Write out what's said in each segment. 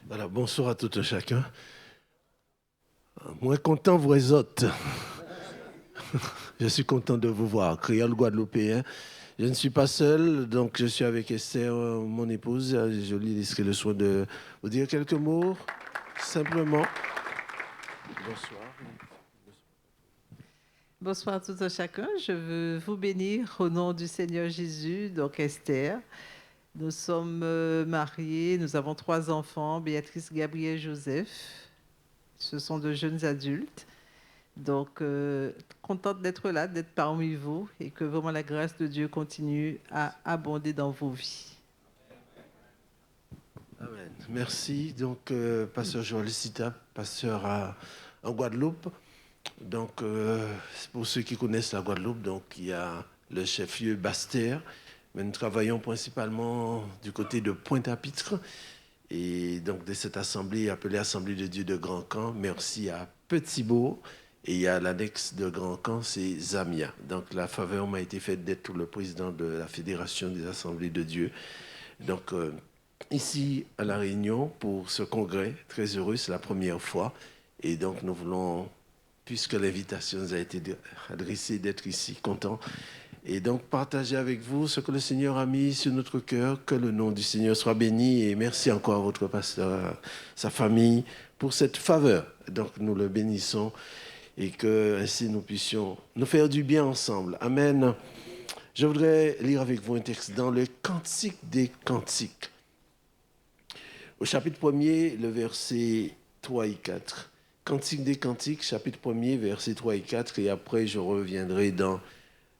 Voilà, bonsoir à tout un chacun. Moins content vous les autres. Je suis content de vous voir. Créole guadeloupéen. Je ne suis pas seul, donc je suis avec Esther, mon épouse. Je lui laisserai le soin de vous dire quelques mots, simplement. Bonsoir. Bonsoir à tous et chacun. Je veux vous bénir au nom du Seigneur Jésus, donc Esther. Nous sommes mariés, nous avons 3 enfants, Béatrice, Gabriel, Joseph. Ce sont de jeunes adultes. Donc, contente d'être là, d'être parmi vous et que vraiment la grâce de Dieu continue à abonder dans vos vies. Amen. Merci. Donc, pasteur Joël Sita, pasteur en Guadeloupe. Donc, pour ceux qui connaissent la Guadeloupe, donc, il y a le chef-lieu Basse-Terre, mais nous travaillons principalement du côté de Pointe-à-Pitre. Et donc, de cette assemblée appelée Assemblée de Dieu de Grand Camp, merci à Petit-Beau. Et il y a l'annexe de Grand Camp, c'est Zamia. Donc, la faveur m'a été faite d'être le président de la Fédération des Assemblées de Dieu. Donc, ici à La Réunion, pour ce congrès, très heureux, c'est la première fois. Et donc, nous voulons, puisque l'invitation nous a été adressée, d'être ici, content. Et donc, partager avec vous ce que le Seigneur a mis sur notre cœur, que le nom du Seigneur soit béni. Et merci encore à votre pasteur, sa famille, pour cette faveur. Donc, nous le bénissons et que ainsi nous puissions nous faire du bien ensemble. Amen. Je voudrais lire avec vous un texte dans le Cantique des Cantiques. Au chapitre 1er, le verset 3 et 4. Cantique des Cantiques, chapitre 1er, versets 3 et 4. Et après, je reviendrai dans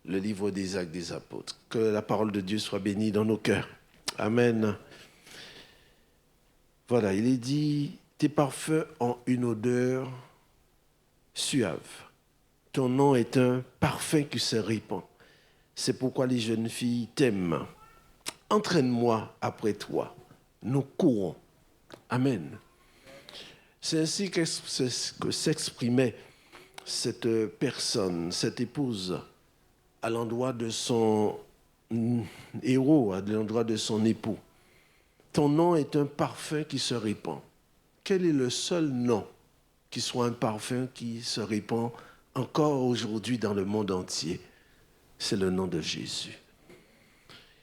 le livre des Actes des Apôtres. Que la parole de Dieu soit bénie dans nos cœurs. Amen. Voilà, il est dit, tes parfums ont une odeur suave. Ton nom est un parfum qui se répand. C'est pourquoi les jeunes filles t'aiment. Entraîne-moi après toi. Nous courons. Amen. C'est ainsi que s'exprimait cette personne, cette épouse, à l'endroit de son héros, à l'endroit de son époux. Ton nom est un parfum qui se répand. Quel est le seul nom qui soit un parfum qui se répand encore aujourd'hui dans le monde entier? C'est le nom de Jésus.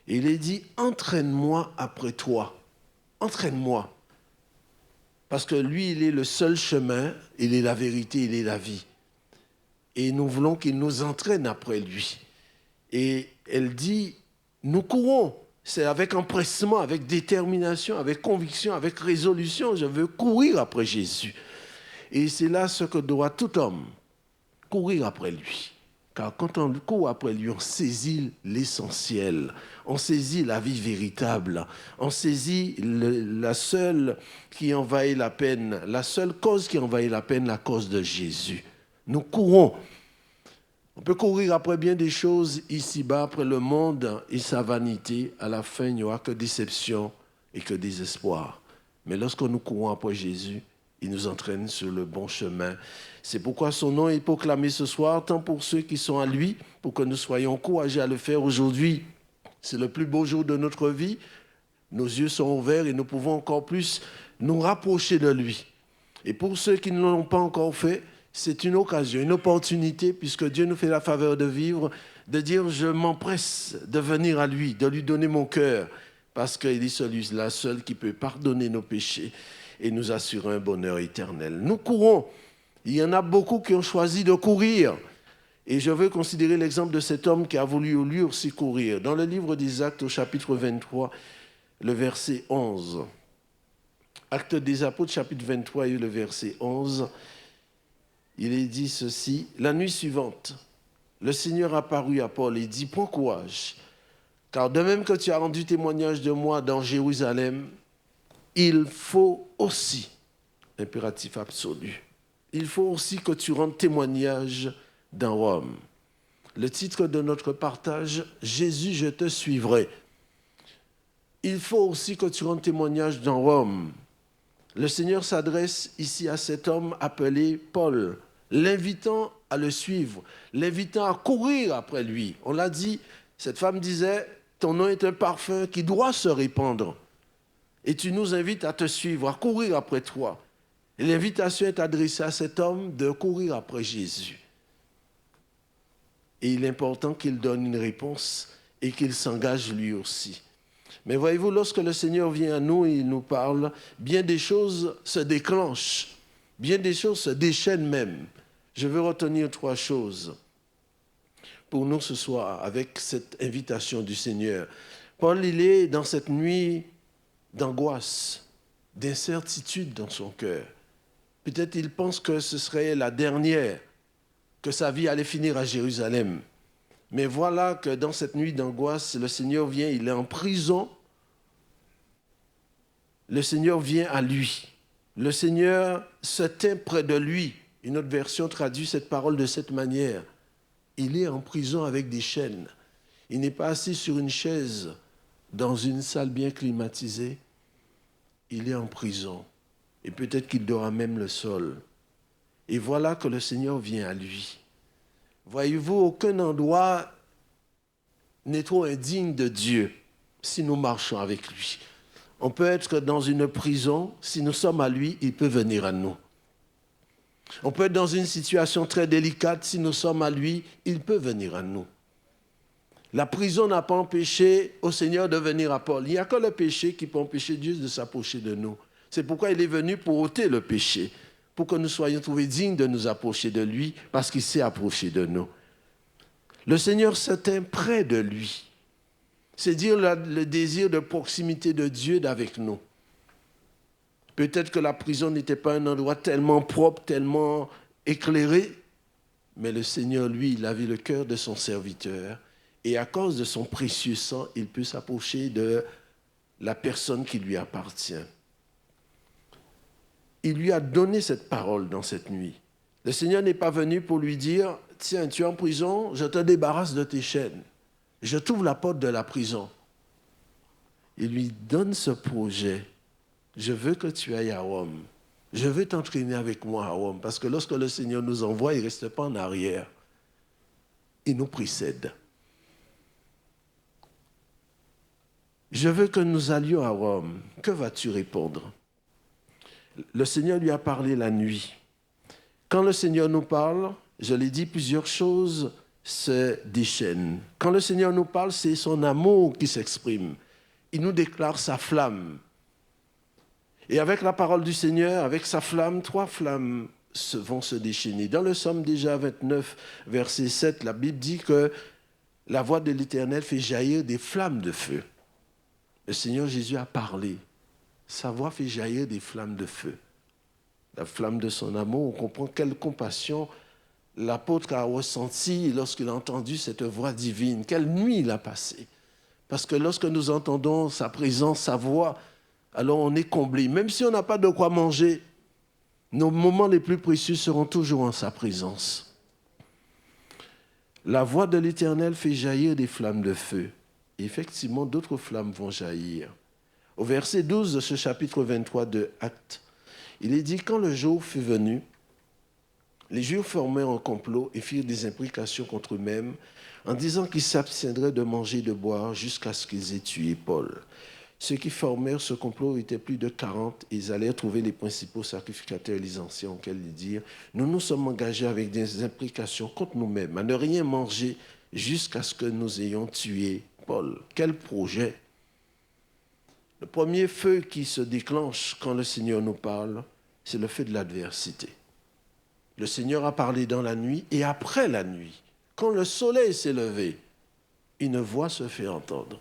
Et il est dit, entraîne-moi après toi. Entraîne-moi. Parce que lui, il est le seul chemin, il est la vérité, il est la vie. Et nous voulons qu'il nous entraîne après lui. Et elle dit, nous courons. C'est avec empressement, avec détermination, avec conviction, avec résolution. Je veux courir après Jésus. Et c'est là ce que doit tout homme, courir après lui. Car quand on court après lui, on saisit l'essentiel, on saisit la vie véritable, on saisit la seule qui en vaille la peine, la seule cause qui en vaille la peine, la cause de Jésus. Nous courons. On peut courir après bien des choses ici-bas, après le monde et sa vanité. À la fin, il n'y aura que déception et que désespoir. Mais lorsque nous courons après Jésus, il nous entraîne sur le bon chemin. C'est pourquoi son nom est proclamé ce soir, tant pour ceux qui sont à lui, pour que nous soyons encouragés à le faire aujourd'hui. C'est le plus beau jour de notre vie. Nos yeux sont ouverts et nous pouvons encore plus nous rapprocher de lui. Et pour ceux qui ne l'ont pas encore fait, c'est une occasion, une opportunité, puisque Dieu nous fait la faveur de vivre, de dire je m'empresse de venir à lui, de lui donner mon cœur, parce qu'il est celui-là seul qui peut pardonner nos péchés et nous assurer un bonheur éternel. Nous courons. Il y en a beaucoup qui ont choisi de courir. Et je veux considérer l'exemple de cet homme qui a voulu lui aussi courir. Dans le livre des Actes, au chapitre 23, le verset 11. Actes des Apôtres, chapitre 23, et le verset 11. Il est dit ceci, la nuit suivante, le Seigneur apparut à Paul et dit, prends courage, car de même que tu as rendu témoignage de moi dans Jérusalem, il faut aussi, impératif absolu, il faut aussi que tu rendes témoignage dans Rome. Le titre de notre partage, Jésus, je te suivrai. Il faut aussi que tu rendes témoignage dans Rome. Le Seigneur s'adresse ici à cet homme appelé Paul, l'invitant à le suivre, l'invitant à courir après lui. On l'a dit, cette femme disait, ton nom est un parfum qui doit se répandre. Et tu nous invites à te suivre, à courir après toi. Et l'invitation est adressée à cet homme de courir après Jésus. Et il est important qu'il donne une réponse et qu'il s'engage lui aussi. Mais voyez-vous, lorsque le Seigneur vient à nous et il nous parle, bien des choses se déclenchent, bien des choses se déchaînent même. Je veux retenir 3 choses pour nous ce soir avec cette invitation du Seigneur. Paul, il est dans cette nuit d'angoisse, d'incertitude dans son cœur. Peut-être il pense que ce serait la dernière, que sa vie allait finir à Jérusalem. Mais voilà que dans cette nuit d'angoisse, le Seigneur vient, il est en prison. Le Seigneur vient à lui. Le Seigneur se tint près de lui. Une autre version traduit cette parole de cette manière. Il est en prison avec des chaînes. Il n'est pas assis sur une chaise dans une salle bien climatisée. Il est en prison. Et peut-être qu'il dort à même le sol. Et voilà que le Seigneur vient à lui. Voyez-vous, aucun endroit n'est trop indigne de Dieu si nous marchons avec lui. On peut être dans une prison, si nous sommes à lui, il peut venir à nous. On peut être dans une situation très délicate, si nous sommes à lui, il peut venir à nous. La prison n'a pas empêché au Seigneur de venir à Paul. Il n'y a que le péché qui peut empêcher Dieu de s'approcher de nous. C'est pourquoi il est venu pour ôter le péché, pour que nous soyons trouvés dignes de nous approcher de lui, parce qu'il s'est approché de nous. Le Seigneur se tint près de lui. C'est dire le désir de proximité de Dieu avec nous. Peut-être que la prison n'était pas un endroit tellement propre, tellement éclairé, mais le Seigneur, lui, il a vu le cœur de son serviteur. Et à cause de son précieux sang, il peut s'approcher de la personne qui lui appartient. Il lui a donné cette parole dans cette nuit. Le Seigneur n'est pas venu pour lui dire « Tiens, tu es en prison, je te débarrasse de tes chaînes. Je t'ouvre la porte de la prison. » Il lui donne ce projet. « Je veux que tu ailles à Rome. Je veux t'entraîner avec moi à Rome. » Parce que lorsque le Seigneur nous envoie, il ne reste pas en arrière. Il nous précède. « Je veux que nous allions à Rome. Que vas-tu répondre ?» Le Seigneur lui a parlé la nuit. Quand le Seigneur nous parle, je l'ai dit, plusieurs choses se déchaînent. Quand le Seigneur nous parle, c'est son amour qui s'exprime. Il nous déclare sa flamme. Et avec la parole du Seigneur, avec sa flamme, 3 flammes vont se déchaîner. Dans le psaume déjà 29, verset 7, la Bible dit que la voix de l'Éternel fait jaillir des flammes de feu. Le Seigneur Jésus a parlé. Sa voix fait jaillir des flammes de feu. La flamme de son amour, on comprend quelle compassion l'apôtre a ressenti lorsqu'il a entendu cette voix divine. Quelle nuit il a passé. Parce que lorsque nous entendons sa présence, sa voix, alors on est comblé. Même si on n'a pas de quoi manger, nos moments les plus précieux seront toujours en sa présence. La voix de l'Éternel fait jaillir des flammes de feu. Et effectivement, d'autres flammes vont jaillir. Au verset 12 de ce chapitre 23 de Actes, il est dit « Quand le jour fut venu, les Juifs formèrent un complot et firent des imprécations contre eux-mêmes en disant qu'ils s'abstiendraient de manger et de boire jusqu'à ce qu'ils aient tué Paul. Ceux qui formèrent ce complot étaient plus de 40 et ils allèrent trouver les principaux sacrificateurs et les anciens auxquels ils dirent « Nous nous sommes engagés avec des imprécations contre nous-mêmes à ne rien manger jusqu'à ce que nous ayons tué Paul. » Quel projet! Le premier feu qui se déclenche quand le Seigneur nous parle, c'est le feu de l'adversité. Le Seigneur a parlé dans la nuit et après la nuit, quand le soleil s'est levé, une voix se fait entendre.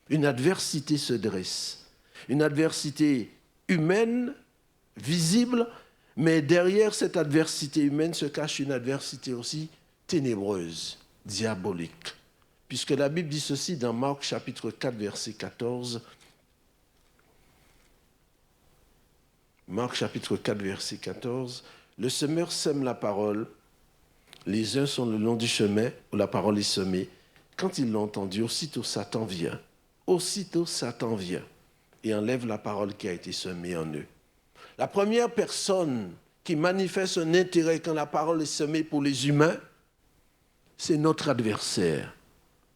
Une adversité se dresse. Une adversité humaine, visible, mais derrière cette adversité humaine se cache une adversité aussi ténébreuse, diabolique. Puisque la Bible dit ceci dans Marc chapitre 4, verset 14. Marc chapitre 4, verset 14. Le semeur sème la parole. Les uns sont le long du chemin où la parole est semée. Quand ils l'ont entendue, aussitôt Satan vient. Aussitôt Satan vient et enlève la parole qui a été semée en eux. La première personne qui manifeste un intérêt quand la parole est semée pour les humains, c'est notre adversaire,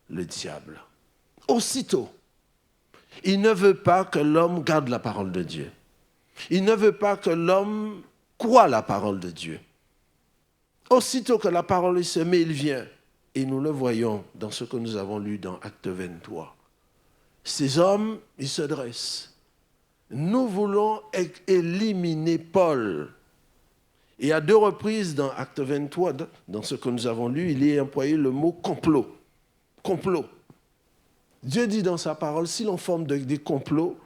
le diable. Aussitôt, Il ne veut pas que l'homme garde la parole de Dieu. Il ne veut pas que l'homme croie la parole de Dieu. Aussitôt que la parole est semée, il vient. Et nous le voyons dans ce que nous avons lu dans Acte 23. Ces hommes, ils se dressent. Nous voulons éliminer Paul. Et à 2 reprises dans Acte 23, dans ce que nous avons lu, il est employé le mot complot. Complot. Dieu dit dans sa parole, si l'on forme des complots,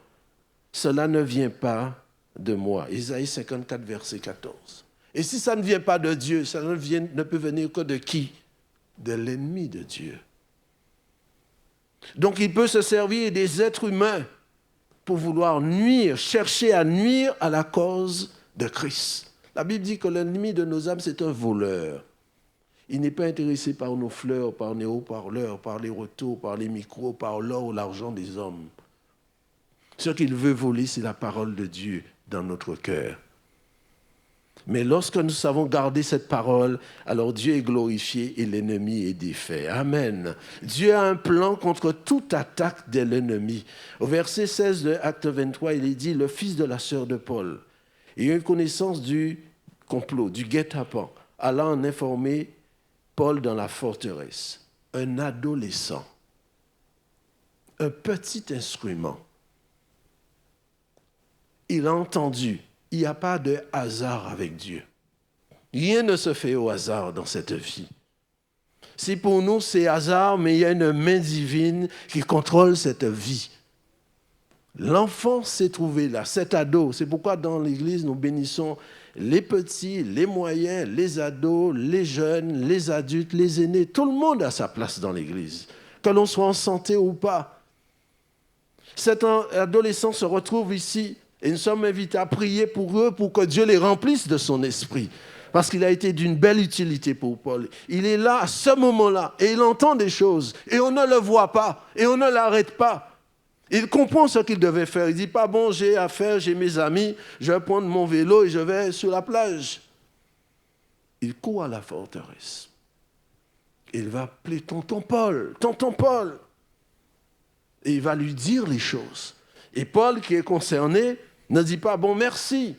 cela ne vient pas de moi. Isaïe 54, verset 14. Et si ça ne vient pas de Dieu, ça ne peut venir que de qui? De l'ennemi de Dieu. Donc il peut se servir des êtres humains pour vouloir nuire, chercher à nuire à la cause de Christ. La Bible dit que l'ennemi de nos âmes, c'est un voleur. Il n'est pas intéressé par nos fleurs, par les haut-parleurs, par les retours, par les micros, par l'or ou l'argent des hommes. Ce qu'il veut voler, c'est la parole de Dieu dans notre cœur. Mais lorsque nous savons garder cette parole, alors Dieu est glorifié et l'ennemi est défait. Amen. Dieu a un plan contre toute attaque de l'ennemi. Au verset 16 de Acte 23, il est dit, le fils de la sœur de Paul ayant eu connaissance du complot, du guet-apens, allant en informer Paul dans la forteresse. Un adolescent, un petit instrument. Il a entendu. Il n'y a pas de hasard avec Dieu. Rien ne se fait au hasard dans cette vie. Si pour nous c'est hasard, mais il y a une main divine qui contrôle cette vie. L'enfant s'est trouvé là, cet ado. C'est pourquoi dans l'Église, nous bénissons les petits, les moyens, les ados, les jeunes, les adultes, les aînés. Tout le monde a sa place dans l'Église, que l'on soit en santé ou pas. Cet adolescent se retrouve ici. Et nous sommes invités à prier pour eux, pour que Dieu les remplisse de son esprit. Parce qu'il a été d'une belle utilité pour Paul. Il est là, à ce moment-là, et il entend des choses. Et on ne le voit pas, et on ne l'arrête pas. Il comprend ce qu'il devait faire. Il ne dit pas, bon, j'ai affaire, j'ai mes amis, je vais prendre mon vélo et je vais sur la plage. Il court à la forteresse. Il va appeler tonton Paul. Et il va lui dire les choses. Et Paul, qui est concerné, ne dit pas, bon, merci,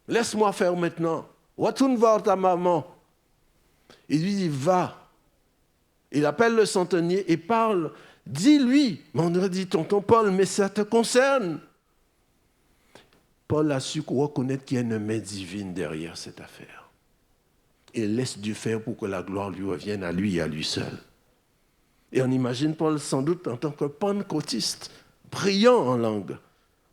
laisse-moi faire maintenant. Retourne voir ta maman. Il lui dit, va. Il appelle le centenier et parle, dis-lui. Mais on aurait dit, tonton Paul, mais ça te concerne. Paul a su reconnaître qu'il y a une main divine derrière cette affaire. Il laisse Dieu faire pour que la gloire lui revienne à lui et à lui seul. Et on imagine Paul sans doute en tant que pentecôtiste, priant en langue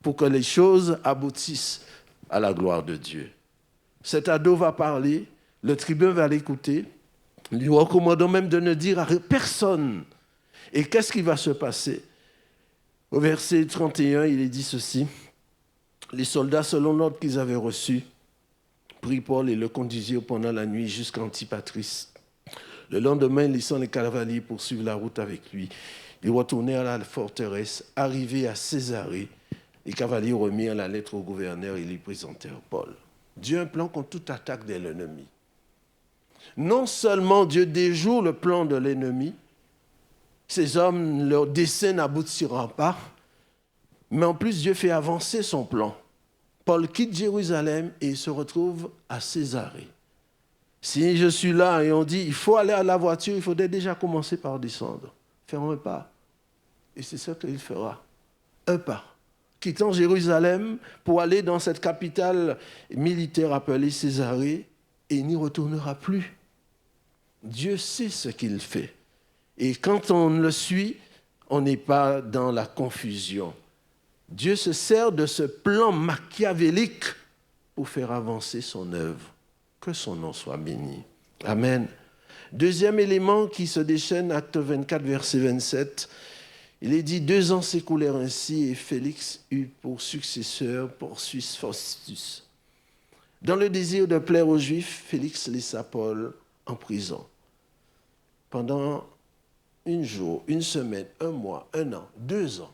pour que les choses aboutissent à la gloire de Dieu. Cet ado va parler, le tribun va l'écouter, lui recommandant même de ne dire à personne. Et qu'est-ce qui va se passer? Au verset 31, il est dit ceci. Les soldats, selon l'ordre qu'ils avaient reçu, prirent Paul et le conduisirent pendant la nuit jusqu'à Antipatris. Le lendemain, laissant les cavaliers poursuivre la route avec lui, ils retournèrent à la forteresse. Arrivés à Césarée, les cavaliers remirent la lettre au gouverneur et lui présentèrent Paul. Dieu a un plan contre toute attaque de l'ennemi. Non seulement Dieu déjoue le plan de l'ennemi, ces hommes, leur dessein n'aboutira pas, mais en plus Dieu fait avancer son plan. Paul quitte Jérusalem et se retrouve à Césarée. Si je suis là et on dit il faut aller à la voiture, il faudrait déjà commencer par descendre, faire un pas. Et c'est ce qu'il fera, un pas. Quittant Jérusalem pour aller dans cette capitale militaire appelée Césarée, et il n'y retournera plus. Dieu sait ce qu'il fait. Et quand on le suit, on n'est pas dans la confusion. Dieu se sert de ce plan machiavélique pour faire avancer son œuvre. Que son nom soit béni. Amen. Deuxième élément qui se déchaîne, acte 24, verset 27, il est dit, 2 ans s'écoulèrent ainsi et Félix eut pour successeur Porcius Festus. Dans le désir de plaire aux Juifs, Félix laissa Paul en prison. Pendant 1 jour, 1 semaine, 1 mois, 1 an, 2 ans,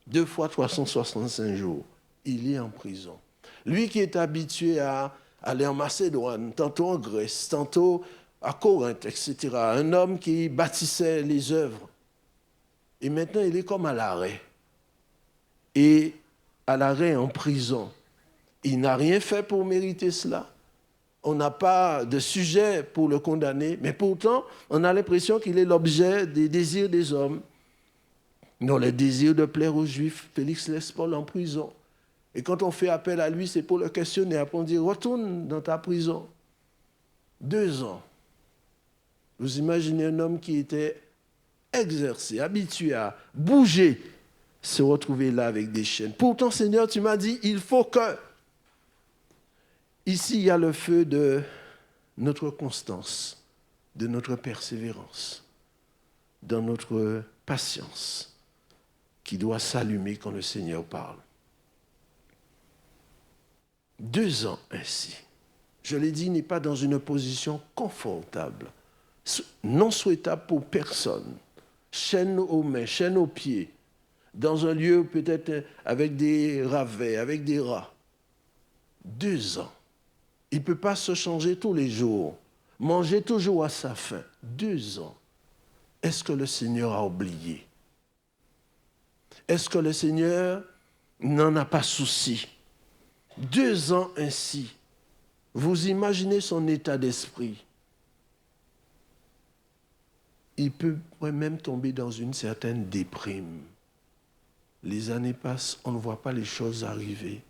2 fois 365 jours, il est en prison. Lui qui est habitué à aller en Macédoine, tantôt en Grèce, tantôt à Corinthe, etc. Un homme qui bâtissait les œuvres. Et maintenant, il est comme à l'arrêt. et à l'arrêt en prison. Il n'a rien fait pour mériter cela. On n'a pas de sujet pour le condamner, mais pourtant, on a l'impression qu'il est l'objet des désirs des hommes. Non, le désir de plaire aux Juifs, Félix laisse Paul en prison. Et quand on fait appel à lui, c'est pour le questionner. Après, on dit, retourne dans ta prison. 2 ans. Vous imaginez un homme qui était exercé, habitué à bouger, se retrouver là avec des chaînes. Pourtant, Seigneur, tu m'as dit, il faut que... Ici, il y a le feu de notre constance, de notre persévérance, de notre patience, qui doit s'allumer quand le Seigneur parle. 2 ans ainsi. Je l'ai dit, il n'est pas dans une position confortable, non souhaitable pour personne. Chaîne aux mains, chaîne aux pieds, dans un lieu peut-être avec des ravets, avec des rats. 2 ans. Il ne peut pas se changer tous les jours, manger toujours à sa faim. 2 ans. Est-ce que le Seigneur a oublié? Est-ce que le Seigneur n'en a pas souci? 2 ans ainsi. Vous imaginez son état d'esprit. Il peut même tomber dans une certaine déprime. Les années passent, on ne voit pas les choses arriver.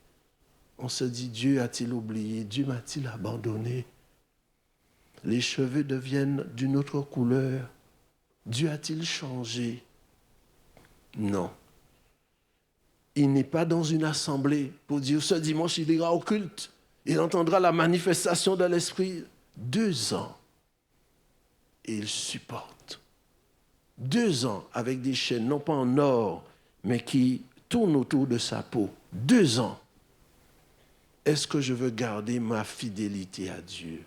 On se dit, Dieu a-t-il oublié? Dieu m'a-t-il abandonné? Les cheveux deviennent d'une autre couleur. Dieu a-t-il changé? Non. Il n'est pas dans une assemblée pour dire, ce dimanche, il ira au culte. Il entendra la manifestation de l'Esprit. 2 ans. Et il supporte. 2 ans avec des chaînes, non pas en or, mais qui tournent autour de sa peau. 2 ans. Est-ce que je veux garder ma fidélité à Dieu?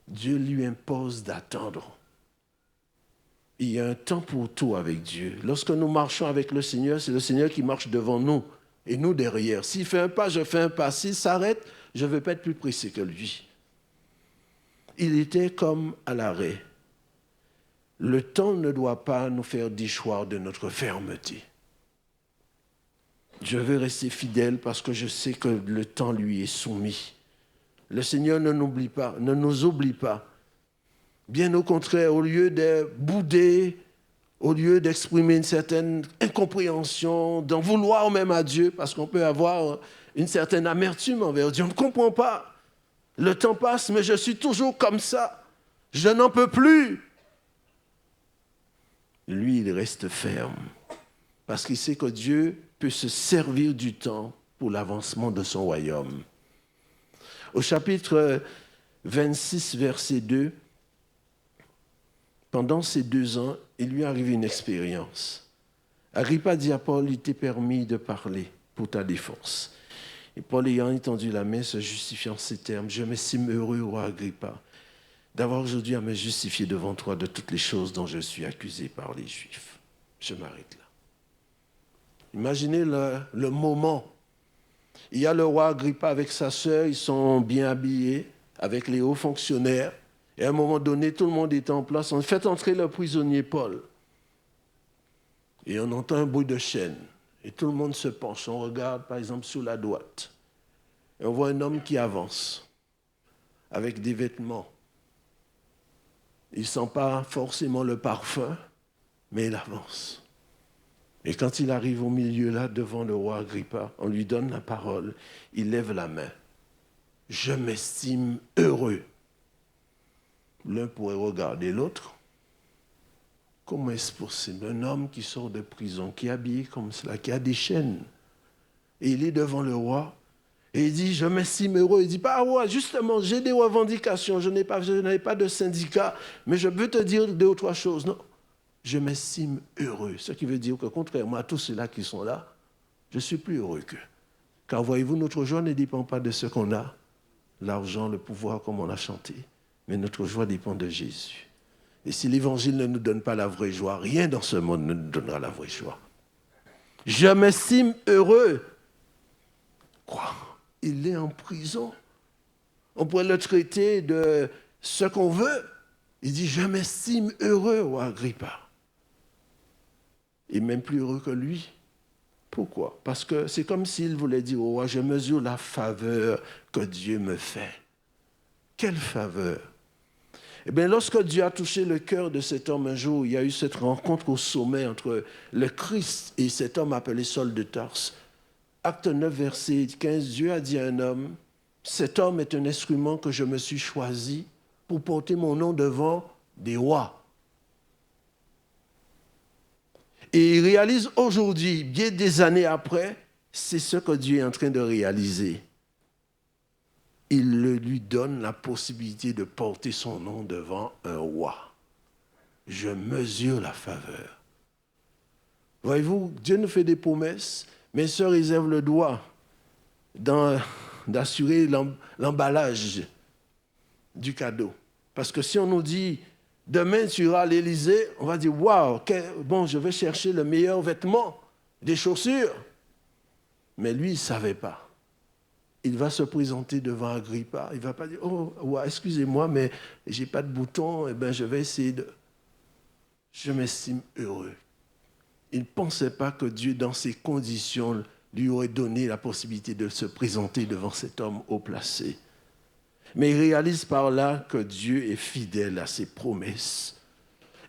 Dieu lui impose d'attendre. Il y a un temps pour tout avec Dieu. Lorsque nous marchons avec le Seigneur, c'est le Seigneur qui marche devant nous et nous derrière. S'il fait un pas, je fais un pas. S'il s'arrête, je ne veux pas être plus pressé que lui. Il était comme à l'arrêt. Le temps ne doit pas nous faire déchoir de notre fermeté. Je veux rester fidèle parce que je sais que le temps lui est soumis. Le Seigneur ne nous oublie pas. Bien au contraire, au lieu de bouder, au lieu d'exprimer une certaine incompréhension, d'en vouloir même à Dieu, parce qu'on peut avoir une certaine amertume envers Dieu. On ne comprend pas. Le temps passe, mais je suis toujours comme ça. Je n'en peux plus. Lui, il reste ferme, parce qu'il sait que Dieu peut se servir du temps pour l'avancement de son royaume. Au chapitre 26, verset 2, pendant ces 2 ans, il lui arrive une expérience. Agrippa dit à Paul, il t'est permis de parler pour ta défense. Et Paul, ayant étendu la main, se justifiant en ces termes, je m'estime heureux, roi Agrippa, d'avoir aujourd'hui à me justifier devant toi de toutes les choses dont je suis accusé par les Juifs. Je m'arrête là. Imaginez le moment. Il y a le roi Agrippa avec sa sœur, ils sont bien habillés, avec les hauts fonctionnaires. Et à un moment donné, tout le monde est en place. On fait entrer le prisonnier Paul. Et on entend un bruit de chaîne. Et tout le monde se penche. On regarde, par exemple, sur la droite. Et on voit un homme qui avance, avec des vêtements. Il ne sent pas forcément le parfum, mais il avance. Et quand il arrive au milieu là, devant le roi Agrippa, on lui donne la parole, il lève la main. Je m'estime heureux. L'un pourrait regarder l'autre. Comment est-ce possible? Un homme qui sort de prison, qui est habillé comme cela, qui a des chaînes, et il est devant le roi, et il dit, je m'estime heureux. Il dit, pas roi, justement, j'ai des revendications, je n'ai pas de syndicat, mais je veux te dire 2 ou 3 choses. Non. Je m'estime heureux. Ce qui veut dire que, contrairement à tous ceux-là qui sont là, je suis plus heureux qu'eux. Car voyez-vous, notre joie ne dépend pas de ce qu'on a, l'argent, le pouvoir, comme on a chanté, mais notre joie dépend de Jésus. Et si l'Évangile ne nous donne pas la vraie joie, rien dans ce monde ne nous donnera la vraie joie. Je m'estime heureux. Quoi? Il est en prison. On pourrait le traiter de ce qu'on veut. Il dit, je m'estime heureux, roi Agrippa. Et même plus heureux que lui. Pourquoi? Parce que c'est comme s'il voulait dire au roi, je mesure la faveur que Dieu me fait. Quelle faveur? Eh bien, lorsque Dieu a touché le cœur de cet homme un jour, il y a eu cette rencontre au sommet entre le Christ et cet homme appelé Saul de Tarse. Acte 9, verset 15, Dieu a dit à un homme, cet homme est un instrument que je me suis choisi pour porter mon nom devant des rois. Et il réalise aujourd'hui, bien des années après, c'est ce que Dieu est en train de réaliser. Il lui donne la possibilité de porter son nom devant un roi. Je mesure la faveur. Voyez-vous, Dieu nous fait des promesses, mais se réserve le droit d'assurer l'emballage du cadeau. Parce que si on nous dit, demain tu iras à l'Élysée, on va dire, waouh, bon, je vais chercher le meilleur vêtement, des chaussures. Mais lui, il ne savait pas. Il va se présenter devant Agrippa. Il ne va pas dire, oh, ouais, excusez-moi, mais je n'ai pas de bouton, eh bien, je vais essayer de... Je m'estime heureux. Il ne pensait pas que Dieu, dans ces conditions, lui aurait donné la possibilité de se présenter devant cet homme haut placé. Mais il réalise par là que Dieu est fidèle à ses promesses.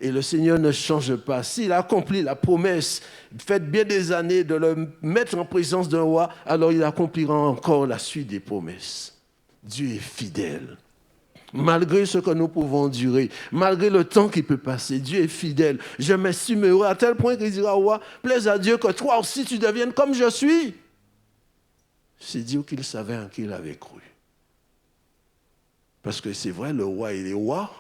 Et le Seigneur ne change pas. S'il a accompli la promesse, faite bien des années, de le mettre en présence d'un roi, alors il accomplira encore la suite des promesses. Dieu est fidèle. Malgré ce que nous pouvons endurer, malgré le temps qui peut passer, Dieu est fidèle. Je m'estime heureux à tel point qu'il dira au roi, plaise à Dieu que toi aussi tu deviennes comme je suis. C'est Dieu qu'il savait en qui il avait cru. Parce que c'est vrai, le roi, il est roi,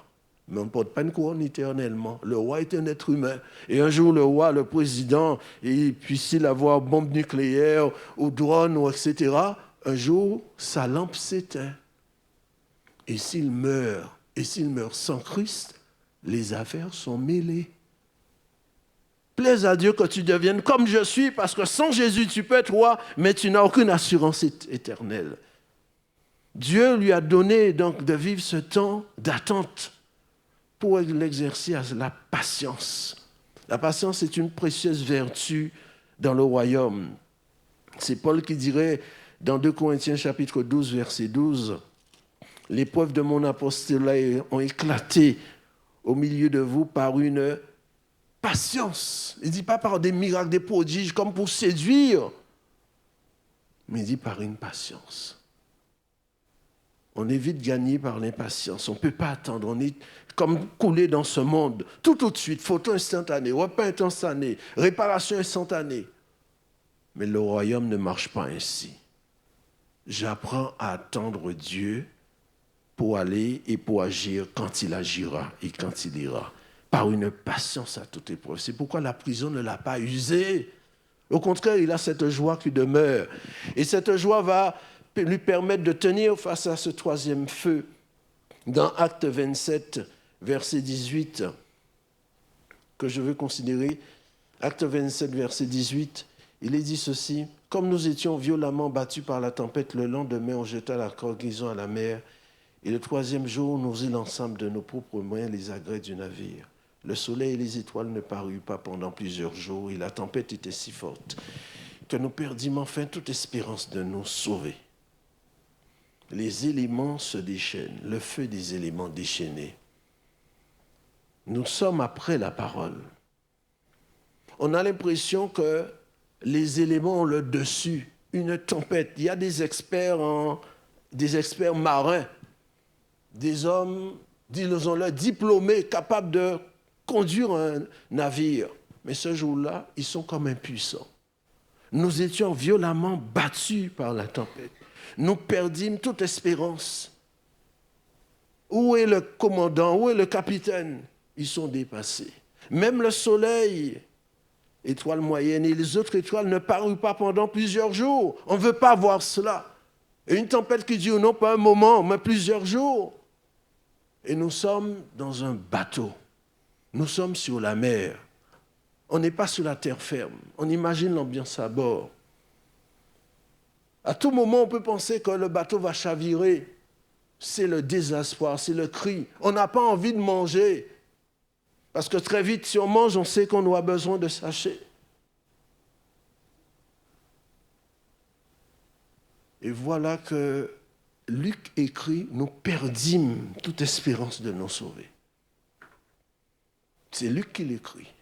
mais on ne porte pas une couronne éternellement. Le roi est un être humain. Et un jour, le roi, le président, puisse-t-il avoir bombe nucléaire ou drone, ou etc., un jour, sa lampe s'éteint. Et s'il meurt sans Christ, les affaires sont mêlées. Plaise à Dieu que tu deviennes comme je suis, parce que sans Jésus, tu peux être roi, mais tu n'as aucune assurance éternelle. Dieu lui a donné donc de vivre ce temps d'attente pour l'exercer à la patience. La patience est une précieuse vertu dans le royaume. C'est Paul qui dirait dans 2 Corinthiens chapitre 12, verset 12, « Les preuves de mon apostolat ont éclaté au milieu de vous par une patience. » Il ne dit pas par des miracles, des prodiges, comme pour séduire, mais il dit par une patience. On est vite gagné par l'impatience. On ne peut pas attendre. On est comme coulé dans ce monde. Tout de suite, photo instantanée, repas instantané, réparation instantanée. Mais le royaume ne marche pas ainsi. J'apprends à attendre Dieu pour aller et pour agir quand il agira et quand il ira. Par une patience à toute épreuve. C'est pourquoi la prison ne l'a pas usé. Au contraire, il a cette joie qui demeure. Et cette joie va lui permettre de tenir face à ce troisième feu. Dans Acte 27, verset 18, que je veux considérer, Acte 27, verset 18, il est dit ceci, « Comme nous étions violemment battus par la tempête, le lendemain, on jeta la cargaison à la mer, et le troisième jour, nous élançâmes de nos propres moyens les agrès du navire. Le soleil et les étoiles ne parurent pas pendant plusieurs jours, et la tempête était si forte que nous perdîmes enfin toute espérance de nous sauver. » Les éléments se déchaînent, le feu des éléments déchaînés. Nous sommes après la parole. On a l'impression que les éléments ont le dessus, une tempête. Il y a des experts marins, des hommes, disons-le, diplômés, capables de conduire un navire. Mais ce jour-là, ils sont comme impuissants. Nous étions violemment battus par la tempête. Nous perdîmes toute espérance. Où est le commandant? Où est le capitaine? Ils sont dépassés. Même le soleil, étoile moyenne, et les autres étoiles ne parurent pas pendant plusieurs jours. On ne veut pas voir cela. Et une tempête qui dure non pas un moment, mais plusieurs jours. Et nous sommes dans un bateau. Nous sommes sur la mer. On n'est pas sur la terre ferme. On imagine l'ambiance à bord. À tout moment, on peut penser que le bateau va chavirer. C'est le désespoir, c'est le cri. On n'a pas envie de manger. Parce que très vite, si on mange, on sait qu'on aura besoin de sachets. Et voilà que Luc écrit, nous perdîmes toute espérance de nous sauver. C'est Luc qui l'écrit.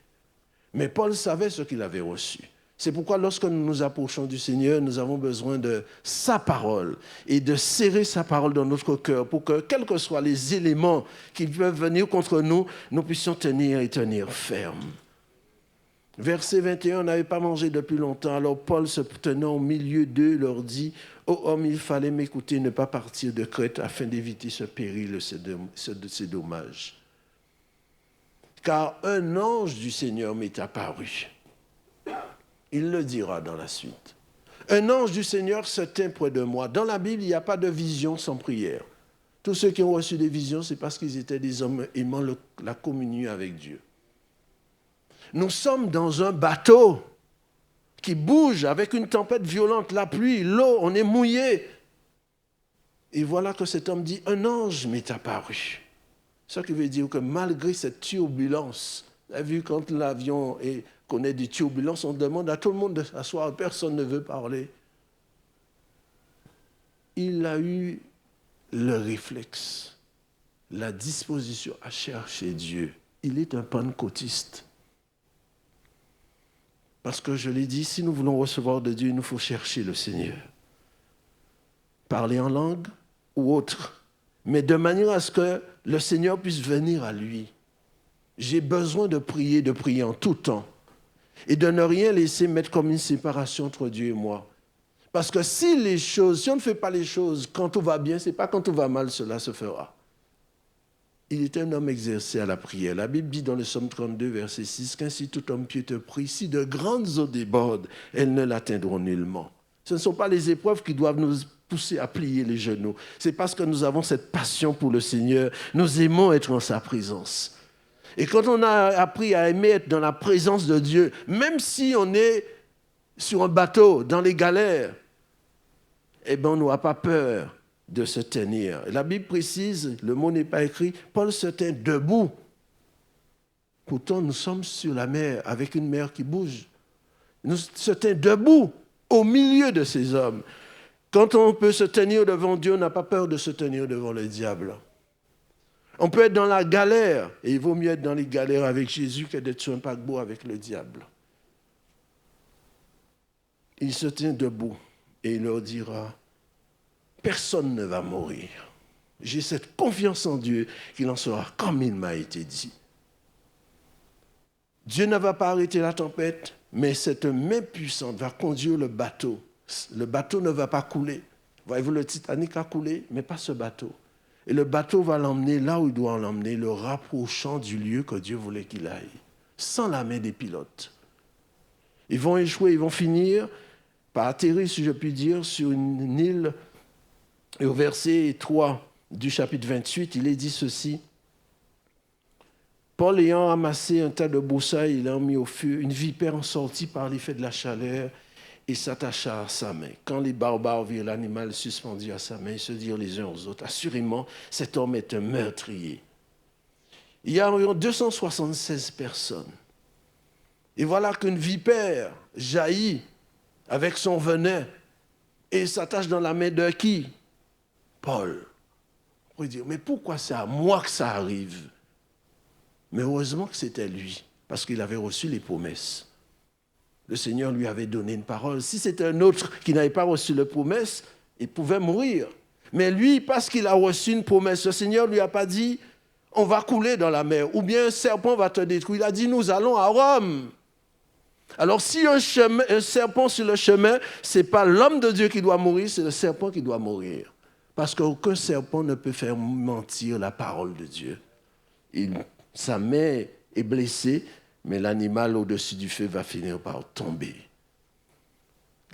Mais Paul savait ce qu'il avait reçu. C'est pourquoi lorsque nous nous approchons du Seigneur, nous avons besoin de sa parole et de serrer sa parole dans notre cœur pour que, quels que soient les éléments qui peuvent venir contre nous, nous puissions tenir et tenir ferme. Verset 21, on n'avait pas mangé depuis longtemps. Alors Paul, se tenant au milieu d'eux, leur dit, « Ô homme, il fallait m'écouter, ne pas partir de Crète afin d'éviter ce péril, ces dommages. Car un ange du Seigneur m'est apparu. » Il le dira dans la suite. Un ange du Seigneur se tint près de moi. Dans la Bible, il n'y a pas de vision sans prière. Tous ceux qui ont reçu des visions, c'est parce qu'ils étaient des hommes aimant la communion avec Dieu. Nous sommes dans un bateau qui bouge avec une tempête violente, la pluie, l'eau, on est mouillé. Et voilà que cet homme dit, un ange m'est apparu. Ce qui veut dire que malgré cette turbulence, vous avez vu quand l'avion connaît des turbulences, on demande à tout le monde de s'asseoir, personne ne veut parler. Il a eu le réflexe, la disposition à chercher Dieu. Il est un pentecôtiste. Parce que je l'ai dit, si nous voulons recevoir de Dieu, il nous faut chercher le Seigneur. Parler en langue ou autre, mais de manière à ce que le Seigneur puisse venir à lui. J'ai besoin de prier en tout temps. Et de ne rien laisser mettre comme une séparation entre Dieu et moi. Parce que si on ne fait pas les choses quand tout va bien, ce n'est pas quand tout va mal, cela se fera. Il était un homme exercé à la prière. La Bible dit dans le psaume 32, verset 6, qu'ainsi tout homme pieux te prie, si de grandes eaux débordent, elles ne l'atteindront nullement. Ce ne sont pas les épreuves qui doivent nous pousser à plier les genoux. C'est parce que nous avons cette passion pour le Seigneur. Nous aimons être en sa présence. Et quand on a appris à aimer être dans la présence de Dieu, même si on est sur un bateau, dans les galères, eh bien, on n'aura pas peur de se tenir. La Bible précise, le mot n'est pas écrit, Paul se tient debout. Pourtant, nous sommes sur la mer, avec une mer qui bouge. Nous se tient debout, au milieu de ces hommes. Quand on peut se tenir devant Dieu, on n'a pas peur de se tenir devant le diable. On peut être dans la galère, et il vaut mieux être dans les galères avec Jésus que d'être sur un paquebot avec le diable. Il se tient debout et il leur dira, personne ne va mourir. J'ai cette confiance en Dieu qu'il en sera comme il m'a été dit. Dieu ne va pas arrêter la tempête, mais cette main puissante va conduire le bateau. Le bateau ne va pas couler. Voyez-vous, le Titanic a coulé, mais pas ce bateau. Et le bateau va l'emmener là où il doit l'emmener, le rapprochant du lieu que Dieu voulait qu'il aille, sans la main des pilotes. Ils vont échouer, ils vont finir par atterrir, si je puis dire, sur une île. Et au verset 3 du chapitre 28, il est dit ceci. Paul ayant amassé un tas de broussailles, il a mis au feu, une vipère en sortit par l'effet de la chaleur et s'attacha à sa main. Quand les barbares virent l'animal suspendu à sa main, ils se dirent les uns aux autres, assurément, cet homme est un meurtrier. Il y a environ 276 personnes. Et voilà qu'une vipère jaillit avec son venin et s'attache dans la main de qui? Paul. On pourrait dire, mais pourquoi c'est à moi que ça arrive? Mais heureusement que c'était lui, parce qu'il avait reçu les promesses. Le Seigneur lui avait donné une parole. Si c'était un autre qui n'avait pas reçu les promesses, il pouvait mourir. Mais lui, parce qu'il a reçu une promesse, le Seigneur ne lui a pas dit, on va couler dans la mer, ou bien un serpent va te détruire. Il a dit, nous allons à Rome. Alors si un serpent sur le chemin, ce n'est pas l'homme de Dieu qui doit mourir, c'est le serpent qui doit mourir. Parce qu'aucun serpent ne peut faire mentir la parole de Dieu. Sa main est blessée, mais l'animal au-dessus du feu va finir par tomber.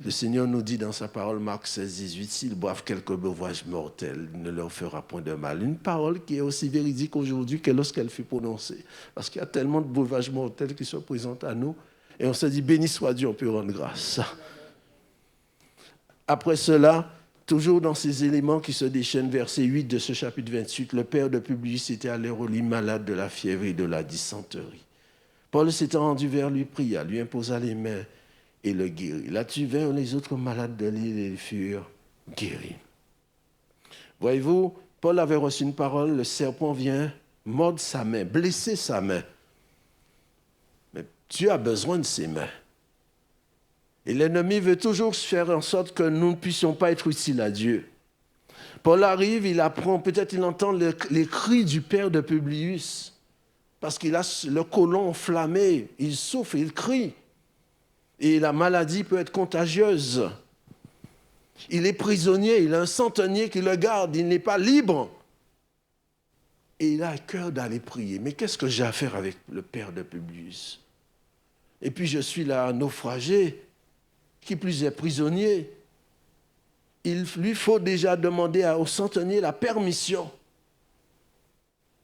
Le Seigneur nous dit dans sa parole, Marc 16, 18, s'ils boivent quelques breuvages mortels, il ne leur fera point de mal. Une parole qui est aussi véridique aujourd'hui que lorsqu'elle fut prononcée. Parce qu'il y a tellement de breuvages mortels qui se présentent à nous, et on se dit, béni soit Dieu, on peut rendre grâce. Après cela, toujours dans ces éléments qui se déchaînent, verset 8 de ce chapitre 28, le père de Publius était allé au lit malade de la fièvre et de la dysenterie. Paul s'étant rendu vers lui, pria, lui imposa les mains et le guérit. Là-dessus vinrent les autres malades de l'île et ils furent guéri. Voyez-vous, Paul avait reçu une parole, le serpent vient mordre sa main, blesser sa main. Mais Dieu a besoin de ses mains. Et l'ennemi veut toujours faire en sorte que nous ne puissions pas être utiles à Dieu. Paul arrive, il apprend, peut-être il entend les cris du père de Publius, parce qu'il a le côlon enflammé, il souffre, il crie. Et la maladie peut être contagieuse. Il est prisonnier, il a un centenier qui le garde, il n'est pas libre. Et il a à cœur d'aller prier. Mais qu'est-ce que j'ai à faire avec le père de Publius? Et puis je suis là naufragé, qui plus est prisonnier. Il lui faut déjà demander au centenier la permission.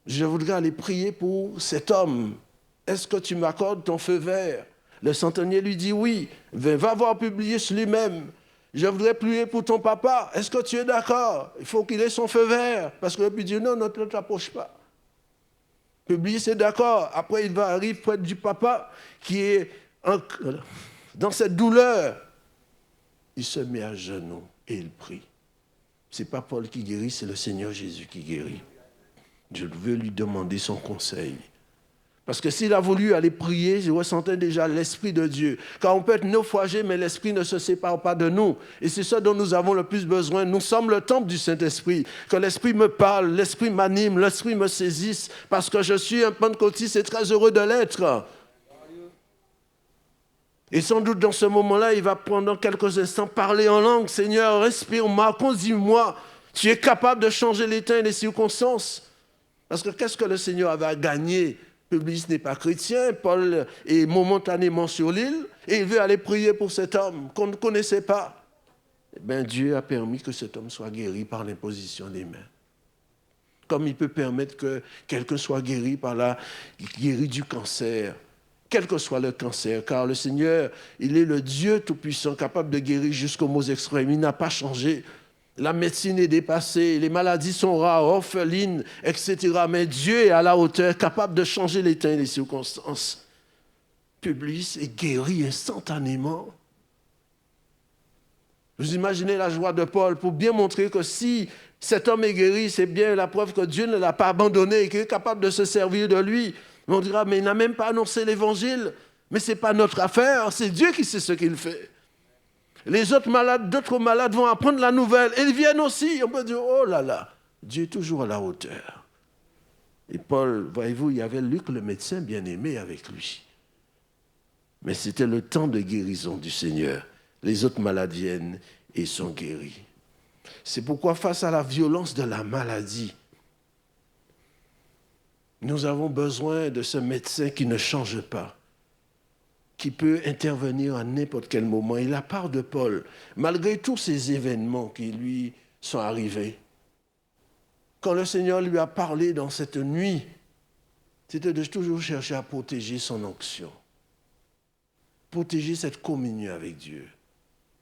Je voudrais aller prier pour cet homme. Est-ce que tu m'accordes ton feu vert? Le centenier lui dit oui. Va voir Publius lui-même. Je voudrais prier pour ton papa. Est-ce que tu es d'accord? Il faut qu'il ait son feu vert. Parce que le puis dit non, ne t'approche pas. Publius est d'accord. Après, il arrive près du papa qui est dans cette douleur. Il se met à genoux et il prie. Ce n'est pas Paul qui guérit, c'est le Seigneur Jésus qui guérit. Je veux lui demander son conseil. Parce que s'il a voulu aller prier, je ressentais déjà l'Esprit de Dieu. Car on peut être naufragé, mais l'Esprit ne se sépare pas de nous. Et c'est ça dont nous avons le plus besoin. Nous sommes le temple du Saint-Esprit. Que l'Esprit me parle, l'Esprit m'anime, l'Esprit me saisisse. Parce que je suis un pentecôtiste et très heureux de l'être. Et sans doute dans ce moment-là, il va pendant quelques instants parler en langue. Seigneur, respire-moi, conduis-moi. Tu es capable de changer les temps et les circonstances. Parce que qu'est-ce que le Seigneur avait à gagner? Publius n'est pas chrétien, Paul est momentanément sur l'île, et il veut aller prier pour cet homme qu'on ne connaissait pas. Eh bien, Dieu a permis que cet homme soit guéri par l'imposition des mains. Comme il peut permettre que quelqu'un soit guéri du cancer, quel que soit le cancer, car le Seigneur, il est le Dieu Tout-Puissant, capable de guérir jusqu'aux maux extrêmes. Il n'a pas changé. La médecine est dépassée, les maladies sont rares, orphelines, etc. Mais Dieu est à la hauteur, capable de changer les temps et les circonstances. Publius est guéri instantanément. Vous imaginez la joie de Paul pour bien montrer que si cet homme est guéri, c'est bien la preuve que Dieu ne l'a pas abandonné et qu'il est capable de se servir de lui. Mais on dira, mais il n'a même pas annoncé l'évangile. Mais ce n'est pas notre affaire, c'est Dieu qui sait ce qu'il fait. Les autres malades, d'autres malades vont apprendre la nouvelle. Et ils viennent aussi. On peut dire, oh là là, Dieu est toujours à la hauteur. Et Paul, voyez-vous, il y avait Luc le médecin bien-aimé avec lui. Mais c'était le temps de guérison du Seigneur. Les autres malades viennent et sont guéris. C'est pourquoi face à la violence de la maladie, nous avons besoin de ce médecin qui ne change pas, qui peut intervenir à n'importe quel moment. Et la part de Paul, malgré tous ces événements qui lui sont arrivés, quand le Seigneur lui a parlé dans cette nuit, c'était de toujours chercher à protéger son onction, protéger cette communion avec Dieu.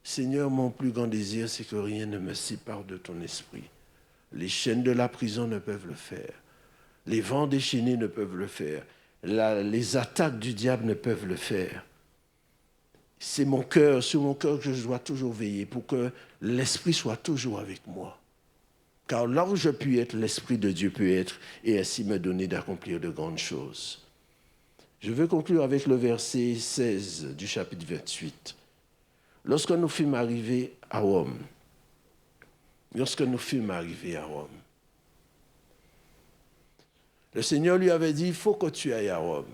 Seigneur, mon plus grand désir, c'est que rien ne me sépare de ton esprit. Les chaînes de la prison ne peuvent le faire. Les vents déchaînés ne peuvent le faire. Les attaques du diable ne peuvent le faire. C'est mon cœur, sur mon cœur que je dois toujours veiller pour que l'Esprit soit toujours avec moi. Car là où je puis être, l'Esprit de Dieu peut être et ainsi me donner d'accomplir de grandes choses. Je veux conclure avec le verset 16 du chapitre 28. Lorsque nous fûmes arrivés à Rome, le Seigneur lui avait dit, il faut que tu ailles à Rome.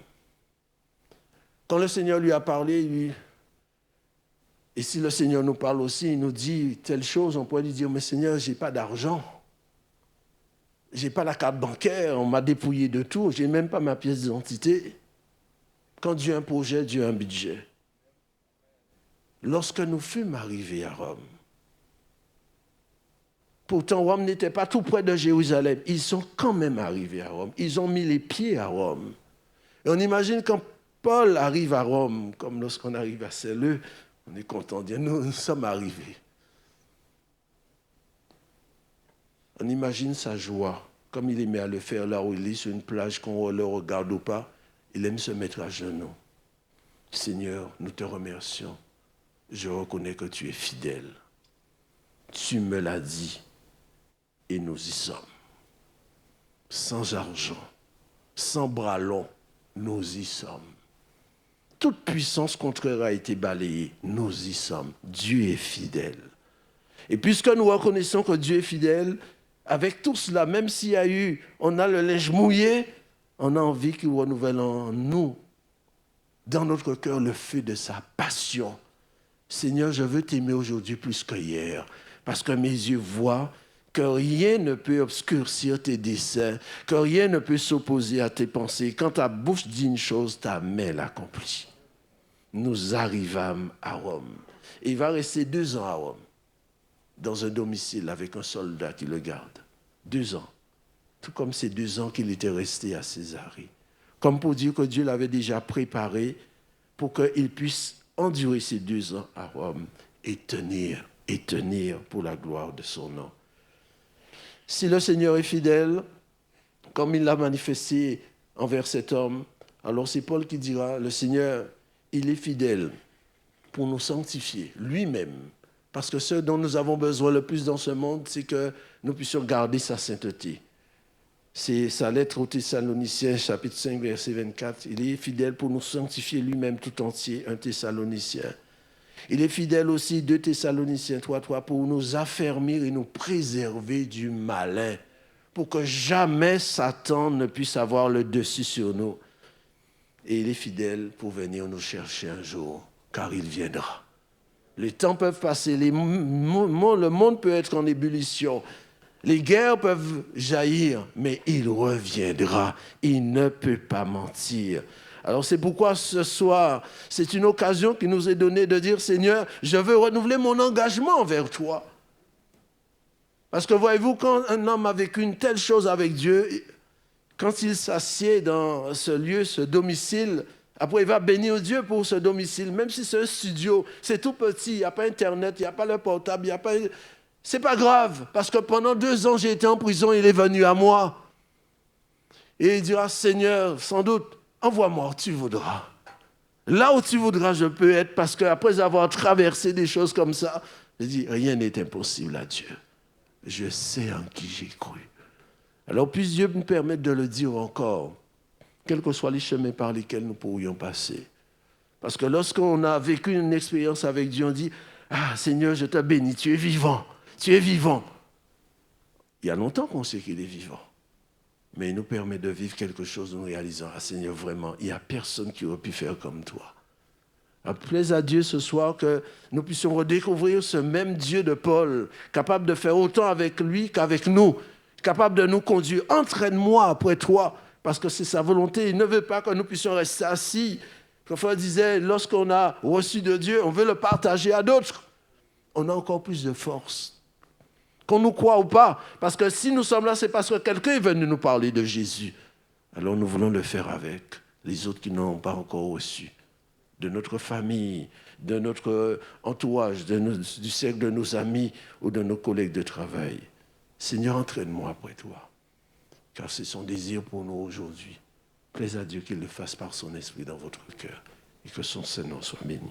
Quand le Seigneur lui a parlé, et si le Seigneur nous parle aussi, il nous dit telle chose, on pourrait lui dire, mais Seigneur, je n'ai pas d'argent. Je n'ai pas la carte bancaire, on m'a dépouillé de tout, je n'ai même pas ma pièce d'identité. Quand Dieu a un projet, Dieu a un budget. Lorsque nous fûmes arrivés à Rome, pourtant Rome n'était pas tout près de Jérusalem, ils sont quand même arrivés à Rome, ils ont mis les pieds à Rome. Et on imagine quand Paul arrive à Rome, comme lorsqu'on arrive à Celleux, on est content de dire, nous sommes arrivés. On imagine sa joie, comme il aimait à le faire là où il est, sur une plage qu'on ne le regarde ou pas, il aime se mettre à genoux. Seigneur, nous te remercions. Je reconnais que tu es fidèle. Tu me l'as dit et nous y sommes. Sans argent, sans bras longs, nous y sommes. Toute puissance contraire a été balayée, nous y sommes. Dieu est fidèle. Et puisque nous reconnaissons que Dieu est fidèle, avec tout cela, même s'il y a eu, on a le linge mouillé, on a envie qu'il renouvelle en nous, dans notre cœur, le feu de sa passion. Seigneur, je veux t'aimer aujourd'hui plus que hier, parce que mes yeux voient que rien ne peut obscurcir tes desseins, que rien ne peut s'opposer à tes pensées. Quand ta bouche dit une chose, ta main l'accomplit. Nous arrivâmes à Rome. Et il va rester 2 ans à Rome, dans un domicile avec un soldat qui le garde. 2 ans. Tout comme ces 2 ans qu'il était resté à Césarée. Comme pour dire que Dieu l'avait déjà préparé pour qu'il puisse endurer ces 2 ans à Rome et tenir pour la gloire de son nom. Si le Seigneur est fidèle, comme il l'a manifesté envers cet homme, alors c'est Paul qui dira, le Seigneur, il est fidèle pour nous sanctifier lui-même. Parce que ce dont nous avons besoin le plus dans ce monde, c'est que nous puissions garder sa sainteté. C'est sa lettre aux Thessaloniciens, chapitre 5, verset 24. Il est fidèle pour nous sanctifier lui-même tout entier, 1 Thessalonicien. Il est fidèle aussi, 2 Thessaloniciens 3, pour nous affermir et nous préserver du malin, pour que jamais Satan ne puisse avoir le dessus sur nous. Et il est fidèle pour venir nous chercher un jour, car il viendra. Les temps peuvent passer, le monde peut être en ébullition, les guerres peuvent jaillir, mais il reviendra. Il ne peut pas mentir. Alors c'est pourquoi ce soir, c'est une occasion qui nous est donnée de dire, Seigneur, je veux renouveler mon engagement envers toi. Parce que voyez-vous, quand un homme a vécu une telle chose avec Dieu, quand il s'assied dans ce lieu, ce domicile, après il va bénir Dieu pour ce domicile, même si c'est un studio, c'est tout petit, il n'y a pas Internet, il n'y a pas le portable, il n'y a pas... C'est pas grave, parce que pendant 2 ans, j'ai été en prison, il est venu à moi. Et il dira, Seigneur, sans doute, envoie-moi où tu voudras. Là où tu voudras, je peux être, parce qu'après avoir traversé des choses comme ça, je dis, rien n'est impossible à Dieu. Je sais en qui j'ai cru. Alors, puisse Dieu nous permettre de le dire encore, quels que soient les chemins par lesquels nous pourrions passer. Parce que lorsqu'on a vécu une expérience avec Dieu, on dit, ah Seigneur, je te bénis, tu es vivant, tu es vivant. Il y a longtemps qu'on sait qu'il est vivant. Mais il nous permet de vivre quelque chose en réalisant, ah Seigneur, vraiment, il n'y a personne qui aurait pu faire comme toi. Plaise à Dieu ce soir que nous puissions redécouvrir ce même Dieu de Paul, capable de faire autant avec lui qu'avec nous, capable de nous conduire. Entraîne-moi après toi, parce que c'est sa volonté. Il ne veut pas que nous puissions rester assis. Le frère disait, lorsqu'on a reçu de Dieu, on veut le partager à d'autres. On a encore plus de force. Qu'on nous croit ou pas. Parce que si nous sommes là, c'est parce que quelqu'un est venu nous parler de Jésus. Alors nous voulons le faire avec les autres qui n'ont pas encore reçu. De notre famille, de notre entourage, du cercle de nos amis ou de nos collègues de travail. Seigneur, entraîne-moi après toi. Car c'est son désir pour nous aujourd'hui. Plaise à Dieu qu'il le fasse par son esprit dans votre cœur. Et que son Saint-Nom soit béni.